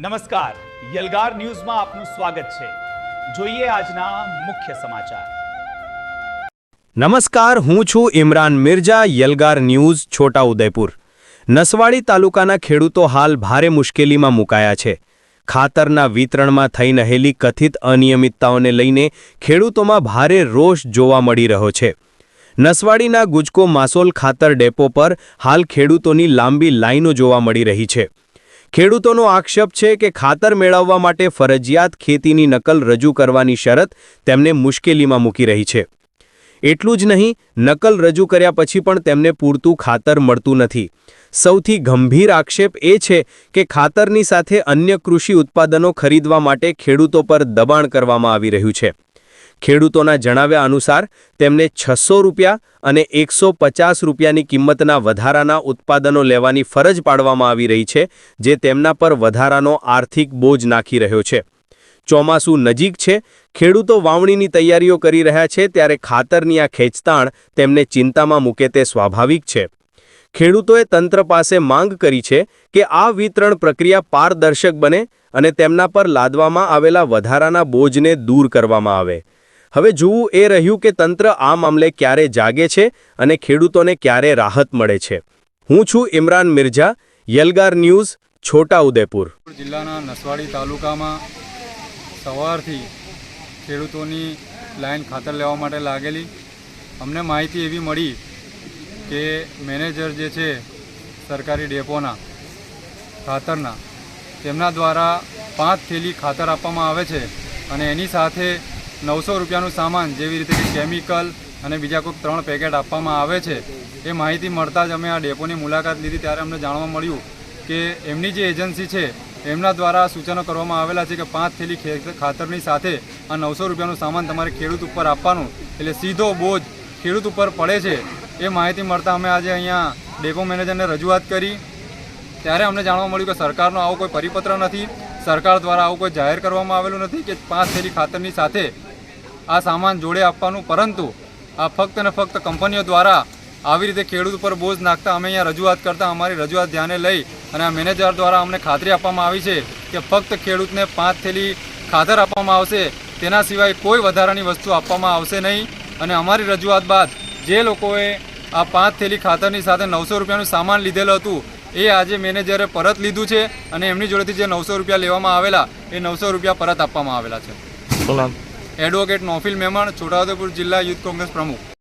નમસ્કાર, યલગાર ન્યૂઝમાં આપનું સ્વાગત છે। જોઈએ આજના મુખ્ય સમાચાર। નમસ્કાર, હું છું ઇમરાન મિર્જા, યલગાર ન્યૂઝ, છોટાઉદેપુર। નસવાડી તાલુકાના ખેડૂતો હાલ ભારે મુશ્કેલીમાં મુકાયા છે। ખાતરના વિતરણમાં થઈ રહેલી કથિત અનિયમિતતાઓને લઈને ખેડૂતોમાં ભારે રોષ જોવા મળી રહ્યો છે। નસવાડીના ગુજકો માસોલ ખાતર ડેપો પર હાલ ખેડૂતોની લાંબી લાઈનો જોવા મળી રહી છે। ખેડૂતોનો આક્ષેપ છે કે ખાતર મેળવવા માટે ફરજિયાત ખેતીની નકલ રજૂ કરવાની શરત તેમને મુશ્કેલીમાં મૂકી રહી છે। એટલું જ નહીં, નકલ રજૂ કર્યા પછી પણ તેમને પૂરતું ખાતર મળતું નથી। સૌથી ગંભીર આક્ષેપ એ છે કે ખાતરની સાથે અન્ય કૃષિ ઉત્પાદનો ખરીદવા માટે ખેડૂતો પર દબાણ કરવામાં આવી રહ્યું છે। ખેડૂતોના જણાવ્યા અનુસાર તેમને 600 રૂપિયા અને 150 રૂપિયાની કિંમતના વધારાના ઉત્પાદનો લેવાની ફરજ પાડવામાં આવી રહી છે, જે તેમના પર વધારાનો આર્થિક બોજ નાખી રહ્યો છે। ચોમાસું નજીક છે, ખેડૂતો વાવણીની તૈયારીઓ કરી રહ્યા છે, ત્યારે ખાતરની આ ખેંચતાણ તેમને ચિંતામાં મૂકે તે સ્વાભાવિક છે। ખેડૂતોએ તંત્ર પાસે માંગ કરી છે કે આ વિતરણ પ્રક્રિયા પારદર્શક બને અને તેમના પર લાદવામાં આવેલા વધારાના બોજને દૂર કરવામાં આવે। હવે જોવું એ રહ્યું કે તંત્ર આ મામલે ક્યારે જાગે છે અને ખેડૂતોને ક્યારે રાહત મળે છે। હું છું ઇમરાન મિર્જા, યલગાર ન્યૂઝ, છોટાઉદેપુર। જિલ્લાના નસવાડી તાલુકામાં સવારથી ખેડૂતોની લાઈન ખાતર લેવા માટે લાગેલી। અમને માહિતી એવી મળી કે મેનેજર જે છે સરકારી ડેપોના ખાતરના, તેમના દ્વારા 5 થેલી ખાતર આપવામાં આવે છે અને એની સાથે 900 રૂપિયાનું સામાન જેવી રીતે કે કેમિકલ અને બીજા કોઈક 3 પેકેટ આપવામાં આવે છે। એ માહિતી મળતા જ અમે આ ડેપોની મુલાકાત લીધી, ત્યારે અમને જાણવા મળ્યું કે એમની જે એજન્સી છે એમના દ્વારા સૂચનો કરવામાં આવેલા છે કે 5 થેલી ખાતરની સાથે આ 900 રૂપિયાનું સામાન તમારે ખેડૂત ઉપર આપવાનું, એટલે સીધો બોજ ખેડૂત ઉપર પડે છે। એ માહિતી મળતા અમે આજે અહીંયા ડેપો મેનેજરને રજૂઆત કરી, ત્યારે અમને જાણવા મળ્યું કે સરકારનો આવો કોઈ પરિપત્ર નથી, સરકાર દ્વારા આવું કોઈ જાહેર કરવામાં આવેલું નથી કે 5 થેલી ખાતરની સાથે આ સામાન જોડે આપવાનું, પરંતુ આ ફક્ત ને ફક્ત કંપનીઓ દ્વારા આવી રીતે ખેડૂત ઉપર બોજ નાખતા અમે અહીંયા રજૂઆત કરતા અમારી રજૂઆત ધ્યાને લઈ અને આ મેનેજર દ્વારા અમને ખાતરી આપવામાં આવી છે કે ફક્ત ખેડૂતને 5 થેલી ખાતર આપવામાં આવશે, તેના સિવાય કોઈ વધારાની વસ્તુ આપવામાં આવશે નહીં। અને અમારી રજૂઆત બાદ જે લોકોએ આ 5 થેલી ખાતરની સાથે 900 રૂપિયાનું સામાન લીધેલું હતું એ આજે મેનેજરે પરત લીધું છે અને એમની જોડેથી જે 900 રૂપિયા લેવામાં આવેલા એ 900 રૂપિયા પરત આપવામાં આવેલા છે। એડવોકેટ નોફિલ મેમણ, છોટાઉદેપુર જિલ્લા યુથ કોંગ્રેસ પ્રમુખ।